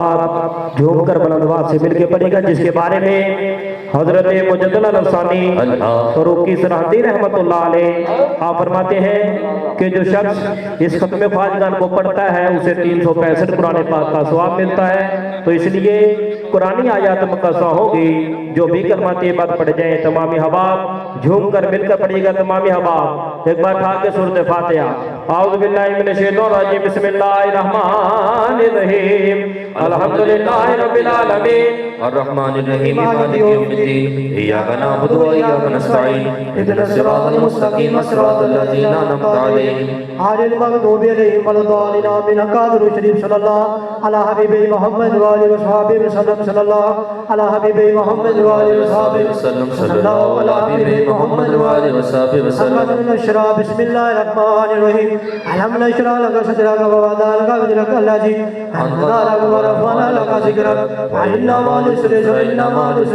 आप झूम कर बुलंदवाज से मिलके पढ़ेगा, जिसके बारे में हजरत मुजद्दिद अल-अफ़सानी फरूकी सरहदी रहमतुल्लाह अलैह आप फरमाते हैं कि जो शख्स इस खत्म फाजगान को पढ़ता है उसे 365 कुरान पाक का सवाब मिलता है। तो इसलिए कुरानी आयात मुक़द्दसा होगी, जो भी कलमात बात पढ़ जाए तमामी हबाब झूम कर मिलकर पढ़िएगा। तमामी हबाब एक बार खा के सूरत फातिहा औज़ु बिल्लाहि मिनश शैतानिर रजीम बिस्मिल्लाहिर रहमानिर रहीम अल्हम्दुलिल्लाहि रब्बिल आलमीन अर्रहमानिर रहीम मालिकि यौमिद्दीन इय्याका नअबुदु व इय्याका नस्तईन इहदिनस सिरातल मुस्तकीम सिरातल लज़ीना अनअमता अलैहिम गैरिल मग़दूबि अलैहिम वलद्दालिन आमीन। क़ादिर शरीफ सल्लल्लाहु अला हबीबी मोहम्मद व आलिहि वसहबिहि वसल्लम सल्लल्लाहु अला हबीबी मोहम्मद व आलिहि वसहबिहि वसल्लम सल्लल्लाहु अला हबीबी मोहम्मद व आलिहि वसहबिहि वसल्लम। बिस्मिल्लाहिर रहमानिर रहीम अलम नशरह लक सदरक व वदअना लक ज़िक्रक अल्लज़ी अनज़लक व रफ़अना लक ज़िक्रक व इन्ना मअल उसरि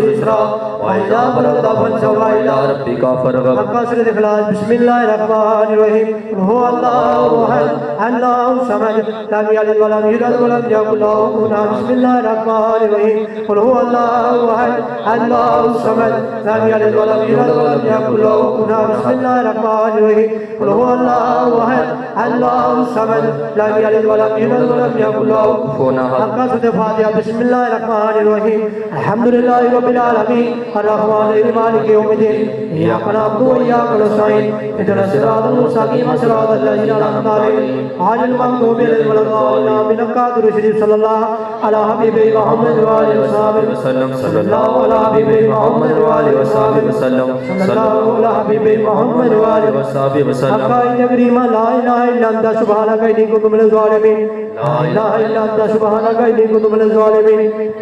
युस्रा व इज़ा फ़रग़ता फंसब व इला रब्बिका फ़रग़ब। सूरह इख़लास। बिस्मिल्लाहिर रहमानिर रहीम हुवल्लाहु अहद अल्लाहु समद लम यलिद व लम यूलद व लम यकुल लहू कुफुवन। बिस्मिल्लाहिर रहमानिर रहीम हुवल्लाहु अहद अल्लाहु समद लम यलिद व लम यूलद व लम यकुल लहू कुफुवन। बिस्मिल्लाहिर रहमानिर रहीम हुवल्लाहु अहद अल्लाहु समद लम यलिद व लम यूलद व लम यकुल लहू कुफुवन अहद। सूरह फातिहा। बिस्मिल्लाहिर रहमानिर रहीम अल्हम्दुलिल्लाहि रब्बिल आलमीन अर्रहमानिर रहीम मालिकि यौमिद्दीन इय्याका नअबुदु व इय्याका नस्तईन इहदिनस सिरातल मुस्तकीम सिरातल लज़ीना अनअमता अलैहिम गैरिल मग़दूबि अलैहिम वलद्दालिन आमीन। क़ादिर शरीफ सल्लल्लाहु अला हबीबी मोहम्मद व आलिहि वसहबिहि वसल्लम सल्लल्लाहु अला हबीबि मोहम्मद व आलिहि वसहबिहि वसल्लम सल्लल्लाहु अला हबीबि मोहम्मद व आलिहि वसहबिहि वसल्लम। हक़्क़ करीमा ला इलाहा इल्ला अंता सुब्हानक इन्नी कुन्तु मिनज़ ज़ालिमीन। ला इलाहा इल्ला अंता सुब्हानक इन्नी कुन्तु मिनज़ ज़ालिमीन।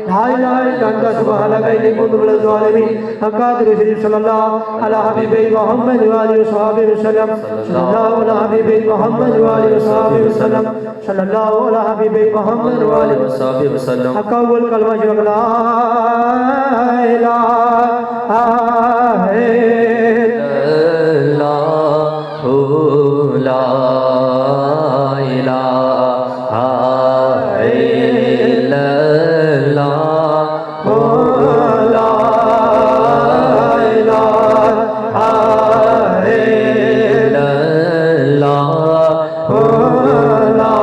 ला इलाहा इल्ला अंता सुब्हानक इन्नी कुन्तु मिनज़ ज़ालिमीन। क़ादिर शरीफ सल्लल्लाहु अला हबीबि मोहम्मद व आलिहि वसहबिहि वसल्लम सल्लल्लाहु अला हबीबि मोहम्मद व आलिहि वसहबिहि वसल्लम सल्लल्लाहु अला हबीबि मोहम्मद व आलिहि वसहबिहि वसल्लम। अक़व्वल कलमा जो ला इलाहा इल्लल्लाहु ला इलाहा इल्लल्लाहु ला इलाहा इल्लल्लाहु ला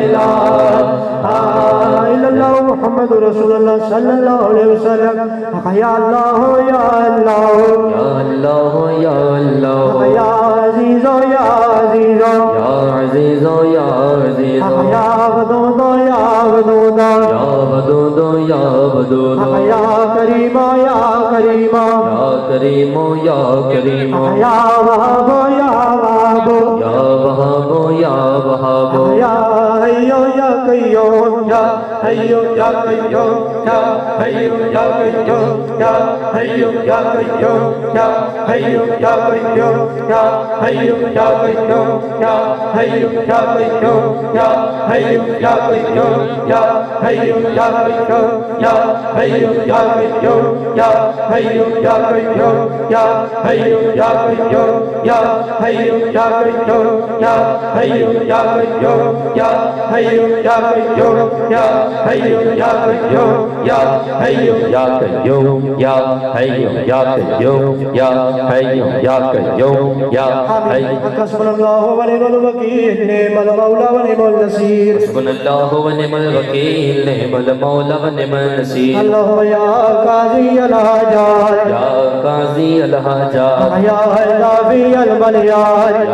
इलाहा इल्लल्लाहु मुहम्मदुर रसूलुल्लाह सल्लल्लाहु अलैहि वसल्लम। या अल्लाह या अल्लाह या अल्लाह या अल्लाह या अज़ीज़ो या अज़ीज़ो या अज़ीज़ो या अज़ीज़ो या वदूदो या वदूदो या वदूदो या वदूदो या करीमो या करीमो या करीमो या करीमो या वहाबो या वहाबो या वहाबो या वहाबो या हय्यो या कय्यूम या हय्यो या कय्यूम या हय्यो या कय्यूम या हय्यो या कय्यूम या हय्यो या कय्यूम या हय्यो या कय्यूम या हय्यो या कय्यूम या हय्यो या कय्यूम या हय्यो या कय्यूम या हय्यो या कय्यूम या हय्यो या कय्यूम या हय्यो या कय्यूम या हय्यो या कय्यूम या हय्यो या कय्यूम या हय्यो या कय्यूम या हय्यो या कय्यूम या हय्यो या कय्यूम या हय्यो या कय्यूम या हय्यो या कय्यूम या हय्यो। हस्बुनल्लाहु व निअमल वकील निअमल मौला व निअमल नसीर। हस्बुनल्लाहु व निअमल वकील निअमल मौला व निअमल नसीर। अल्लाहुम्मा या काज़ी अल हाजात या काज़ी अल हाजात या दाफ़ी अल बलियात या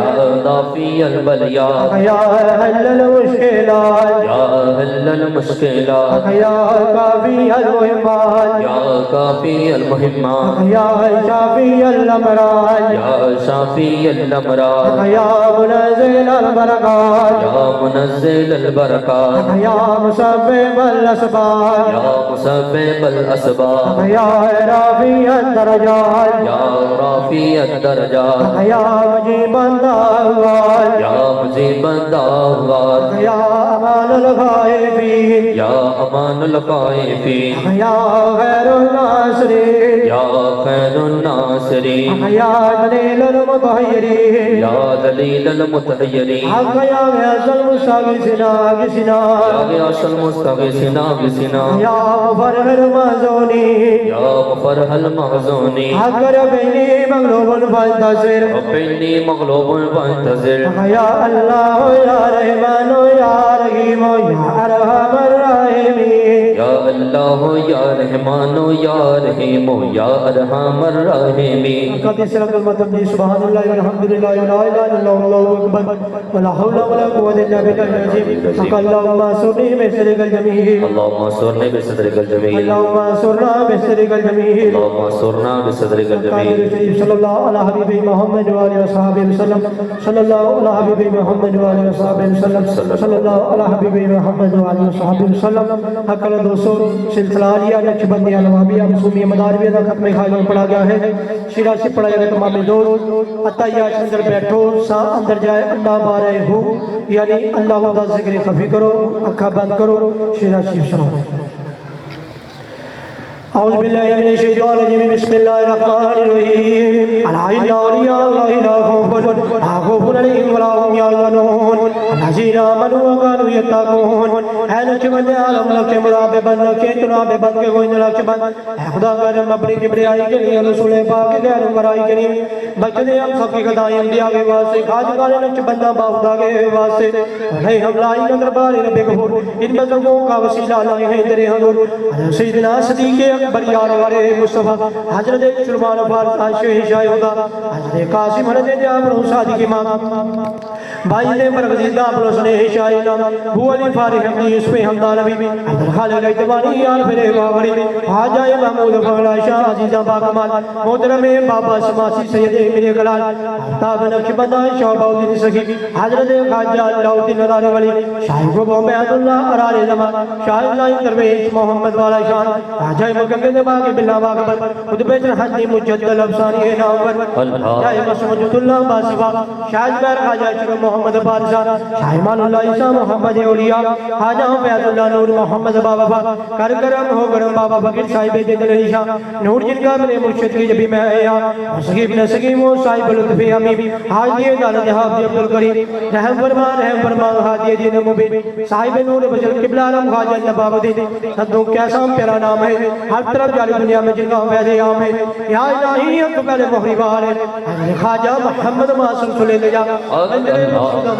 दाफ़ी अल बलियात या हल्लल मुश्किलात या हल्लल मुश्किलात या काफ़ी अल मुहिम्मात या काफ़ी अल मुहिम्मात या शाफ़ी अल अमराद या शाफ़ी अल अमराद या मुनज़्ज़िल अल बरकात या मुनज़्ज़िल अल बरकात या मुसब्बिब अल असबाब या मुसब्बिब अल असबाब या राफ़ी अद दरजात या राफ़ी अद दरजात या मुजीब अद दाअवात या मुजीब दावत या अमानुल गायबीन या अमानुल गायबीन या खैरुन नासिरीन या खैरुन नासिरीन या दलीलुल मुतहहिरीन या दलीलुल मुतहय्यरीन या गयासल मुस्तागिसिना गिसिना या गयासल मुस्तगिसिना बिसिना या मुफरहल महज़ूनी या मुफरहल महज़ूनी अगर बैनी मगलूबुन फंतसिर रब्बिनी मगलूबुन फंतज़िर या अल्लाह या रहमान या रहीम या अरहमर राहिमीन या अल्लाह या रहमान या रहीम या अरहमर राहिमीन कभी सिरतुल मतबी सुभानअल्लाह वल्हम्दुलिल्लाह ला इलाहा इल्लल्लाह अल्लाहु अकबर वला हौला वला कुव्वता इल्ला बिल्लाहिल अज़ीम अल्लाहुम्मा सुरनी बिसरिकल जमील अल्लाहुम्मा सुरनी बिसदरिकल जमील अल्लाहुम्मा सुरना बिसरिकल जमील अल्लाहुम्मा सुरना बिसदरिकल जमील सल्लल्लाहु अला हबीबी मोहम्मद व आलिहि वसहबिहि वसल्लम सल्लल्लाहु अला हबीबी मोहम्मद व आलिहि वसहबिहि वसल्लम सल्लल्लाहु अला हबीबी मोहम्मद व आलिहि वसहबिहि वसल्लम हकल दोस्तों सिलसिला लिया नक्शबंदिया नवाबिया मसूमिया मदारबिया का खत्म खाली पढ़ा गया है शिरा से पढ़ा गया तमाम दोस्त अतैया अंदर बैठो सा अंदर जाए अल्लाह बारे हो यानी अल्लाह का जिक्र खफी करो अखा बंद करो शिरा शिफ सुनो औज़ु बिल्लाहि मिनश शैतानिर रजीम बिस्मिल्लाहिर रहमानिर रहीम अला इन्ना औलिया अल्लाहि ला खौफुन अलैहिम वला हुम यहज़नून अल्लज़ीना आमनू व कानू यत्तक़ून ऐ नक्शबंद आलम नक्श मुराबे बन नक्श तुनाबे बन के कोई नक्श बन ऐ खुदा करम अपनी किबरियाई के लिए रसूल पाक के गैर मराई के लिए बचने हम सब की गदाई अंबिया के वास्ते खाज वाले नक्शबंदा बावदा के वास्ते नहीं हम लाई दरबार रब गफूर इन बज़ुर्गों का वसीला लाए हैं तेरे हुजूर सैयदना सदीक़ अकबर यार वाले मुस्तफा हजरत सुलेमान फारस आशिक शायदा हजरत कासिम हजरत जाफर सादिक इमाम भाई ने बरगजीदा अपनो सने शायना बुअली फारिह हमदी इसमें हमदा नबी अब्दुल खालिक इतवानी यार फिरे वावरी हाजा महमूद फगला शाह अजीजा बाकमाल मोहतरम बाबा समासी सैयद मेरे कलाल ताब नक्शबंदा शौबाउद्दीन सखी हजरत खाजा अलाउद्दीन अदारी वली शाह मोहम्मद अब्दुल्लाह अरारे जमा शाह लाई दरवेश मोहम्मद वाला शान हाजा मक्के के बाग बिल्ला बाकबर खुद बेचर हदी मुजद्दल अफसानी है नावर जय मसमुदुल्लाह बासिबा शाह बैर खाजा मोहम्मद बादशाह शाहिमानुल्लाह ईसा मोहम्मद औलिया हाजा फैजुल्लाह नूर मोहम्मद बाबा कर करम हो गरम बाबा फकीर साहिब दिल ईशा नूर जिनका मेरे मुर्शिद की जब मैं आया सकीब न सकीब वो साहिब लुत्फ़ हमीद हाजी दानत हाफिज अब्दुल करीम रहम फरमा हाजी दीन मुबीन साहिब नूर बजल किबला आलम खाजा नवाबुद्दीन सद्दू कैसा प्यारा नाम है हर तरफ जाली दुनिया में जिनका वैसे आम है या इलाही तो पहले मोहरी बार है खाजा मोहम्मद मासूम सुले ले जा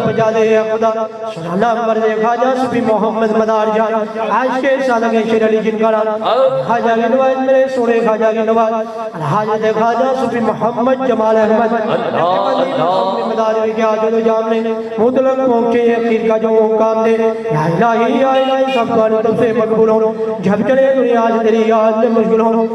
बजा दे खुदा सुना मर्दे खाजा सुफी मोहम्मद मदार जान आज के सालग शेर अली जिनका खाजा की नवाज मेरे सोने खाजा की नवाज हाजत खाजा सुफी मोहम्मद जमाल अहमद मदार के आजो जाम में मुतलक पहुंचे अखीर का जो काम दे या इलाही सब गाने तुझसे मकबूल हो जब चले दुनिया आज तेरी याद में मुश्किल हो